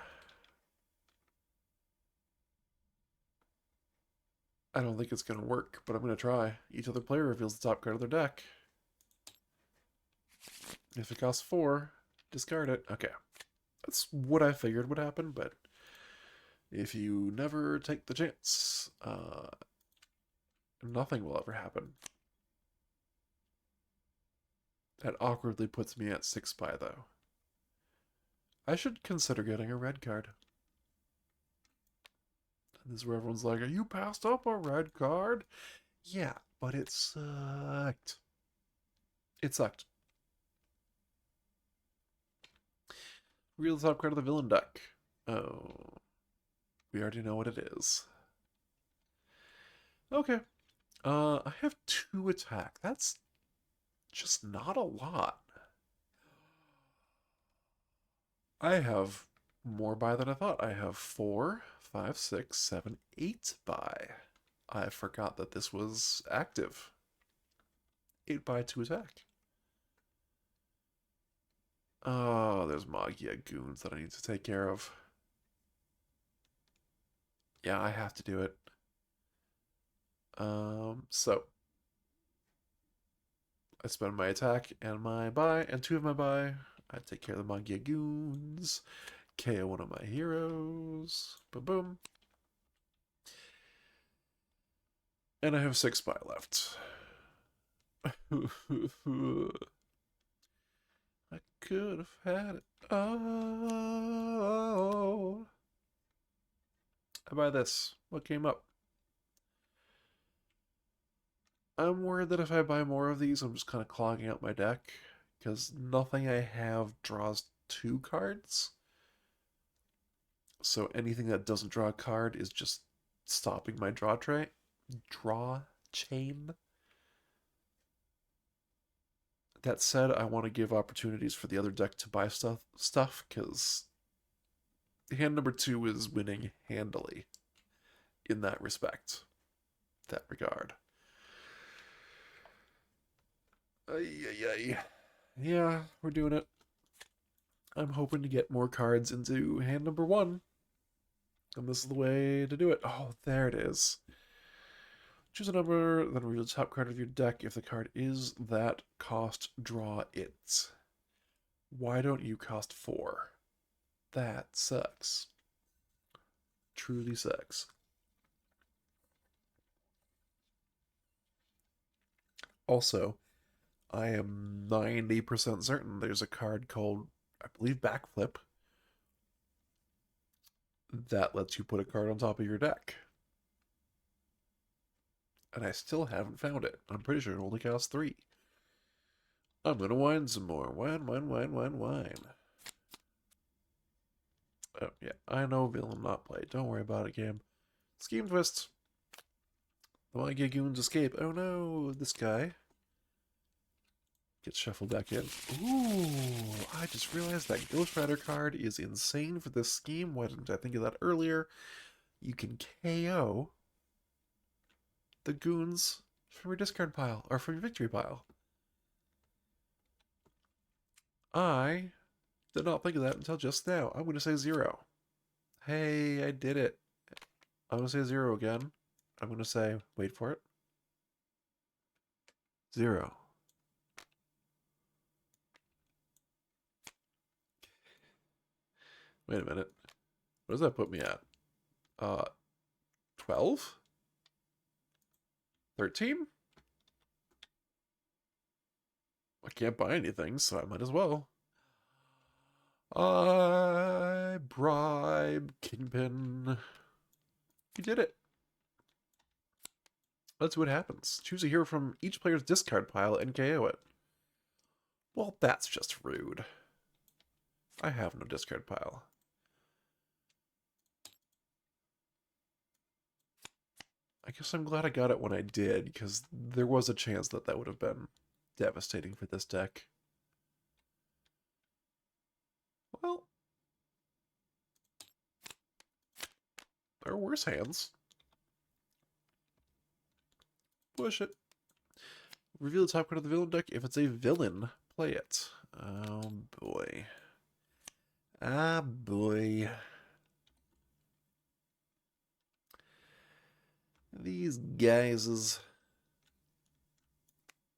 I don't think it's going to work, but I'm going to try. Each other player reveals the top card of their deck. If it costs 4, discard it. Okay. That's what I figured would happen, but if you never take the chance, nothing will ever happen. That awkwardly puts me at 6 spy, though. I should consider getting a red card. And this is where everyone's like, are you passed up a red card? Yeah, but it sucked. It sucked. Real top card of the villain deck. Oh. We already know what it is. Okay. I have 2 attack. That's just not a lot. I have more buy than I thought. I have 4, 5, 6, 7, 8 buy. I forgot that this was active. 8 buy, 2 attack. Oh, there's Magia goons that I need to take care of. Yeah, I have to do it. So I spend my attack and my buy and 2 of my buy. I take care of the Magia goons. KO one of my heroes. Boom, boom. And I have 6 buy left. I could have had it. Oh. I buy this. What came up? I'm worried that if I buy more of these, I'm just kind of clogging out my deck. Because nothing I have draws 2 cards. So anything that doesn't draw a card is just stopping my draw chain. That said, I want to give opportunities for the other deck to buy stuff because hand number 2 is winning handily in that respect, that regard. Yeah, we're doing it. I'm hoping to get more cards into hand number 1. And this is the way to do it. Oh, there it is. Choose a number, then reveal the top card of your deck. If the card is that cost, draw it. Why don't you cost 4? That sucks. Truly sucks. Also, I am 90% certain there's a card called, I believe, Backflip that lets you put a card on top of your deck. And I still haven't found it. I'm pretty sure it only costs 3. I'm gonna wine some more. Wine. Oh, yeah. I know villain not play. Don't worry about it, game. Scheme twist. The Magia Goons escape. Oh no, this guy gets shuffled back in. Ooh, I just realized that Ghost Rider card is insane for this scheme. Why didn't I think of that earlier? You can KO the goons from your discard pile, or from your victory pile. I did not think of that until just now. I'm going to say 0. Hey, I did it. I'm going to say 0 again. I'm going to say, wait for it, 0. Wait a minute. What does that put me at? 12? 13? I can't buy anything, so I might as well. I bribe Kingpin. You did it. Let's see what happens. Choose a hero from each player's discard pile and KO it. Well, that's just rude. I have no discard pile. I guess I'm glad I got it when I did, because there was a chance that that would have been devastating for this deck. Well, there are worse hands. Push it. Reveal the top card of the villain deck. If it's a villain, play it. Oh boy. Ah boy. These guys is...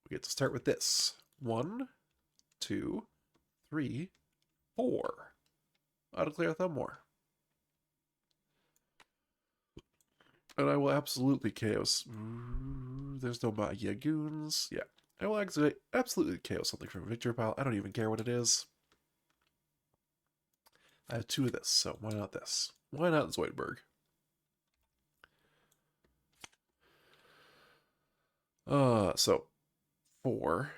We get to start with this. 1, 2, 3, 4. I'll declare Thumbmore. And I will absolutely chaos. There's no Yagoons. Yeah. I will absolutely chaos something from a victory pile. I don't even care what it is. I have 2 of this, so why not this? Why not Zoidberg? So 4,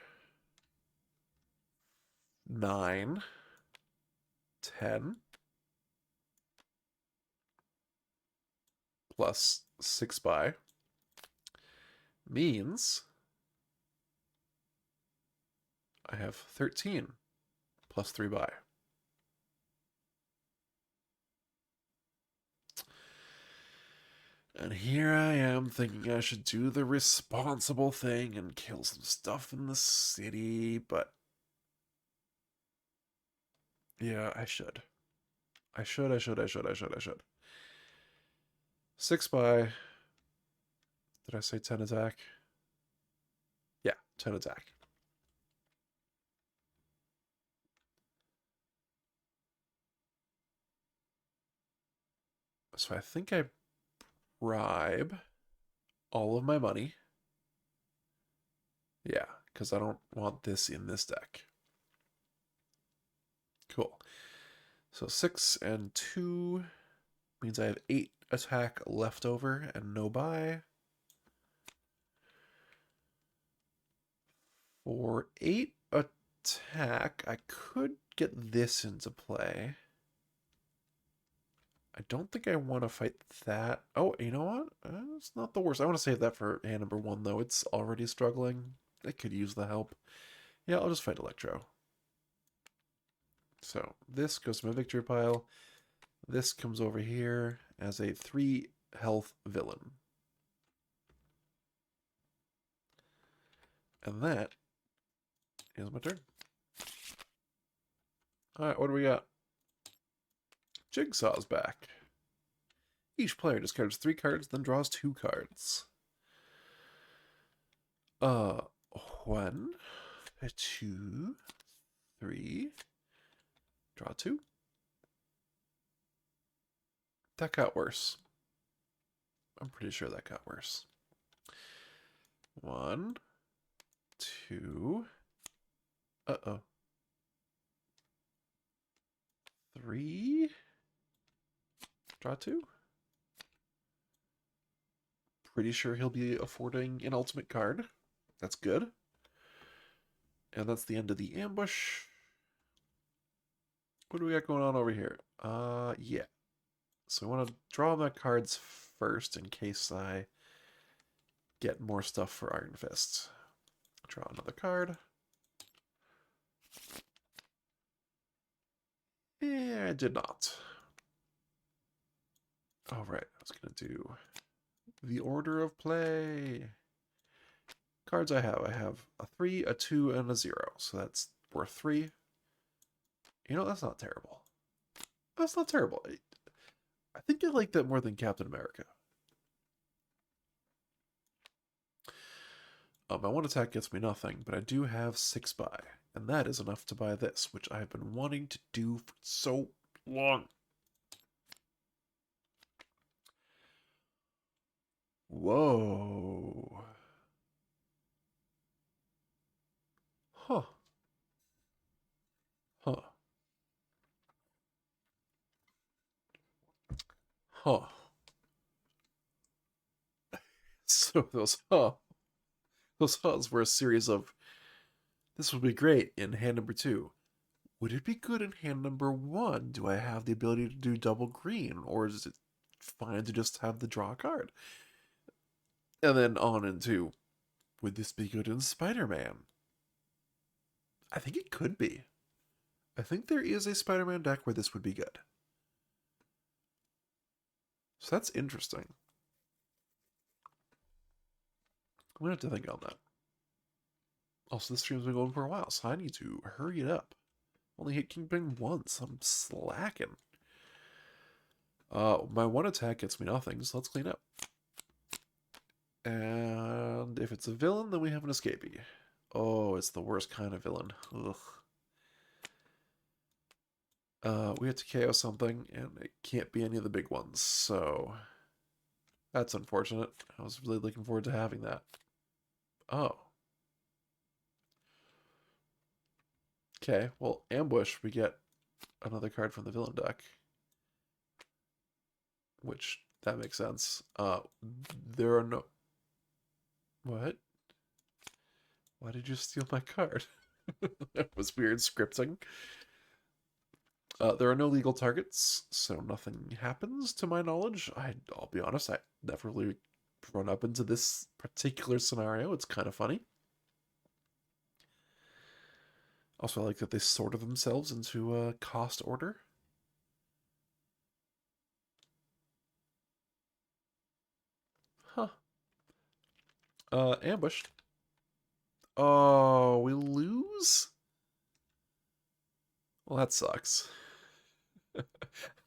9, 10, plus 6 by means I have 13 plus 3 by. And here I am thinking I should do the responsible thing and kill some stuff in the city, but yeah, I should. I should. 6 by. Did I say 10 attack? Yeah, 10 attack. So I think I bribe all of my money. Yeah, because I don't want this in this deck. Cool. So 6 and 2 means I have 8 attack left over and no buy. For 8 attack, I could get this into play. I don't think I want to fight that. Oh, you know what? It's not the worst. I want to save that for hand number 1, though. It's already struggling. It could use the help. Yeah, I'll just fight Electro. So this goes to my victory pile. This comes over here as a 3 health villain. And that is my turn. Alright, what do we got? Jigsaw's back. Each player discards 3 cards, then draws 2 cards. 1, 2, 3. Draw 2. That got worse. I'm pretty sure that got worse. 1, 2. Uh-oh. 3. Draw 2. Pretty sure he'll be affording an ultimate card. That's good. And that's the end of the ambush. What do we got going on over here? Yeah. So I want to draw my cards first in case I get more stuff for Iron Fist. Draw another card. Yeah, I did not. All right, I was going to do the order of play. Cards I have a 3, a 2, and a 0. So that's worth 3. You know, that's not terrible. That's not terrible. I think I like that more than Captain America. My 1 attack gets me nothing, but I do have 6 buy. And that is enough to buy this, which I have been wanting to do for so long. Whoa. Huh. Huh. Huh. So those huhs were a series of, this would be great in hand number 2. Would it be good in hand number 1? Do I have the ability to do double green? Or is it fine to just have the draw card? And then on into, would this be good in Spider-Man? I think it could be. I think there is a Spider-Man deck where this would be good. So that's interesting. I'm going to have to think on that. Also, this stream's been going for a while, so I need to hurry it up. Only hit Kingpin once. I'm slacking. My 1 attack gets me nothing, so let's clean up. And if it's a villain, then we have an escapee. Oh, it's the worst kind of villain. Ugh. We have to KO something, and it can't be any of the big ones, so that's unfortunate. I was really looking forward to having that. Oh. Okay, well, ambush, we get another card from the villain deck, which, that makes sense. There are no... What? Why did you steal my card? That was weird scripting. There are no legal targets, so nothing happens to my knowledge. I'll be honest, I never really run up into this particular scenario. It's kind of funny. Also, I like that they sorted themselves into a cost order. Huh. Ambushed. Oh, we lose? Well, that sucks.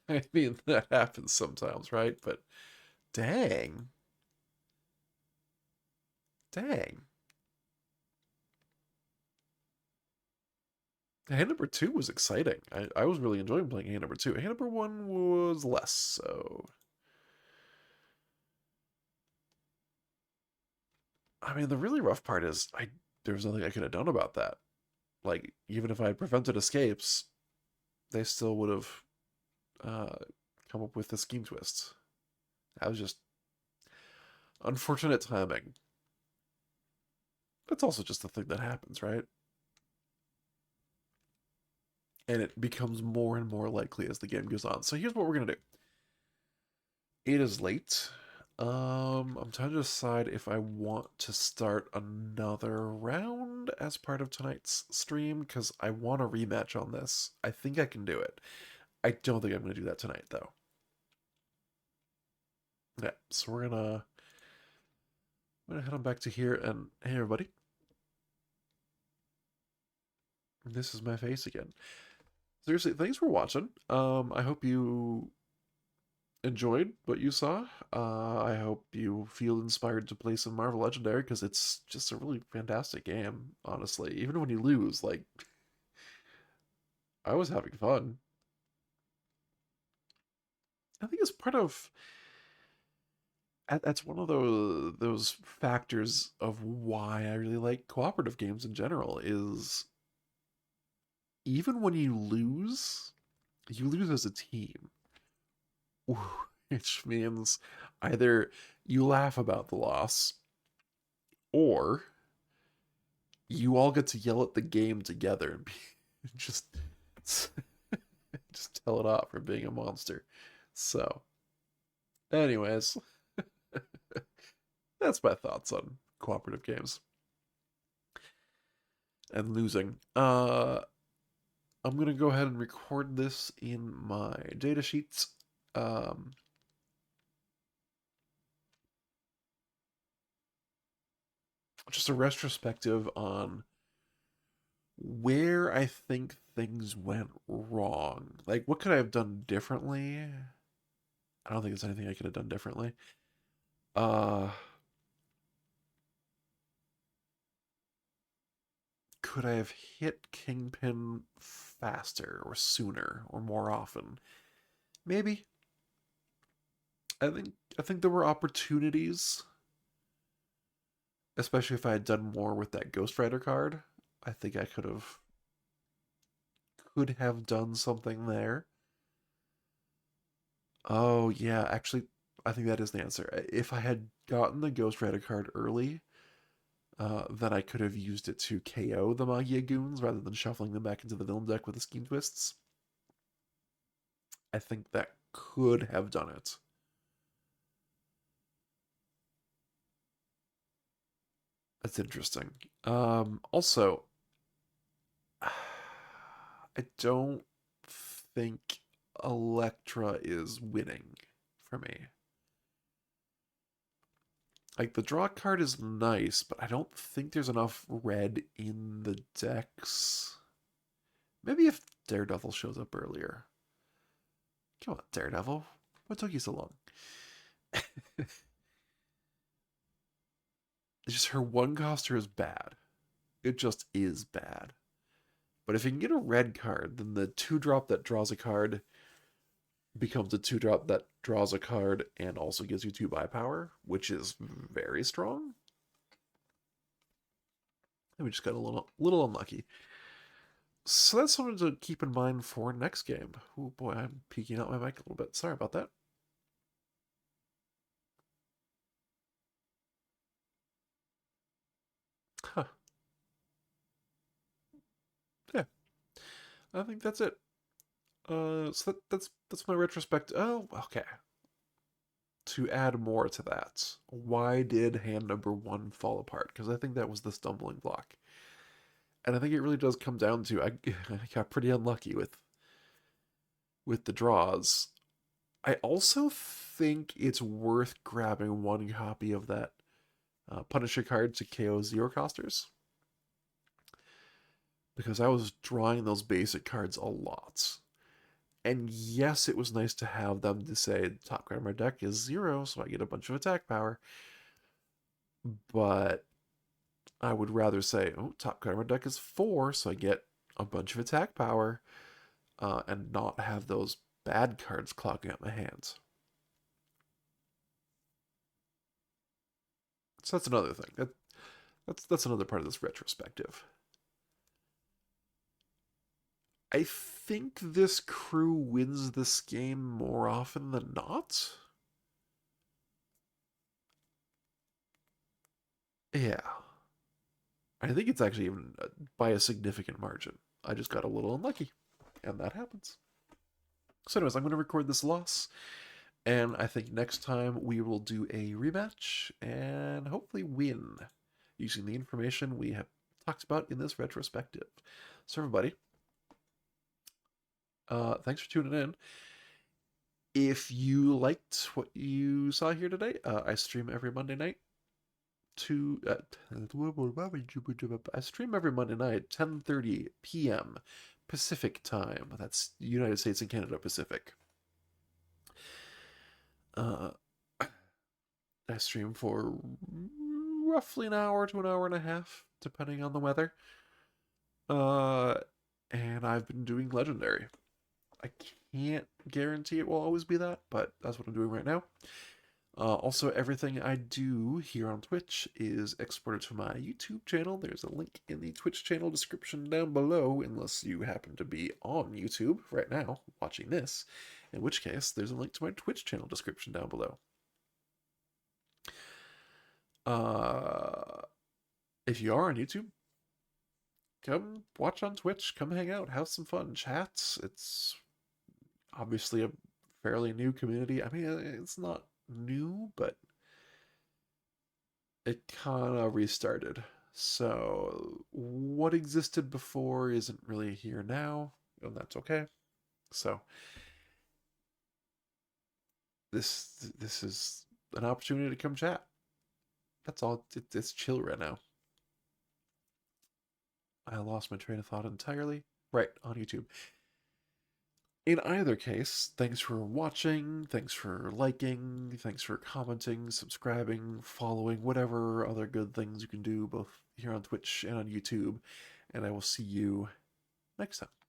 I mean, that happens sometimes, right? But dang. Dang. Hand number two was exciting. I was really enjoying playing hand number two. Hand number one was less so. I mean, the really rough part is there was nothing I could have done about that. Like, even if I had prevented escapes, they still would have uh, come up with the scheme twist. That was just unfortunate timing. That's also just the thing that happens, right? And it becomes more and more likely as the game goes on. So here's what we're gonna do. It is late. I'm trying to decide if I want to start another round as part of tonight's stream because I want a rematch on this. I think I can do it. I don't think I'm gonna do that tonight though. Yeah, so I'm gonna head on back to here and hey everybody, this is my face again. Seriously, thanks for watching. I hope you enjoyed what you saw. I hope you feel inspired to play some Marvel Legendary because it's just a really fantastic game, honestly. Even when you lose, like, I was having fun. I think it's part of that's one of those factors of why I really like cooperative games in general is even when you lose as a team, which means either you laugh about the loss or you all get to yell at the game together and just just tell it off for being a monster. So, anyways, that's my thoughts on cooperative games and losing. I'm gonna go ahead and record this in my data sheets. Um, just a retrospective on where I think things went wrong. Like, what could I have done differently? I don't think there's anything I could have done differently. Uh, could I have hit Kingpin faster or sooner or more often? Maybe. I think there were opportunities, especially if I had done more with that Ghost Rider card. I think I could have done something there. Oh yeah, actually, I think that is the answer. If I had gotten the Ghost Rider card early, then I could have used it to KO the Magia goons rather than shuffling them back into the villain deck with the scheme twists. I think that could have done it. That's interesting. Also, I don't think Electra is winning for me. Like, the draw card is nice, but I don't think there's enough red in the decks. Maybe if Daredevil shows up earlier. Come on, Daredevil. What took you so long? It's just her one coster is bad. It just is bad. But if you can get a red card, then the 2-drop that draws a card becomes a 2-drop that draws a card and also gives you 2 buy power, which is very strong. And we just got a little unlucky. So that's something to keep in mind for next game. Oh boy, I'm peeking out my mic a little bit. Sorry about that. Huh. Yeah, I think that's it. So that's my retrospect. Oh, okay. To add more to that, why did hand number 1 fall apart? Because I think that was the stumbling block, and I think it really does come down to I got pretty unlucky with the draws. I also think it's worth grabbing 1 copy of that Punisher card to KO zero costers, because I was drawing those basic cards a lot. And yes, it was nice to have them to say top card of my deck is 0, so I get a bunch of attack power. But I would rather say, oh, top card of my deck is 4, so I get a bunch of attack power, and not have those bad cards clogging up my hands. So that's another thing. That's another part of this retrospective. I think this crew wins this game more often than not. Yeah. I think it's actually even by a significant margin. I just got a little unlucky, and that happens. So, anyways, I'm going to record this loss, and I think next time we will do a rematch and hopefully win using the information we have talked about in this retrospective. So, everybody, thanks for tuning in. If you liked what you saw here today, I stream every Monday night. I stream every Monday night, 10:30 p.m. Pacific time. That's United States and Canada Pacific. I stream for roughly an hour to an hour and a half, depending on the weather. Uh, and I've been doing Legendary. I can't guarantee it will always be that, but that's what I'm doing right now. Also, everything I do here on Twitch is exported to my YouTube channel. There's a link in the Twitch channel description down below, unless you happen to be on YouTube right now watching this, in which case there's a link to my Twitch channel description down below. If you are on YouTube, come watch on Twitch, come hang out, have some fun, chats. It's obviously a fairly new community. I mean, it's not new, but it kind of restarted. So what existed before isn't really here now, and that's okay. So this is an opportunity to come chat. That's all. It's chill right now. I lost my train of thought entirely. Right, on YouTube. In either case, thanks for watching, thanks for liking, thanks for commenting, subscribing, following, whatever other good things you can do, both here on Twitch and on YouTube. And I will see you next time.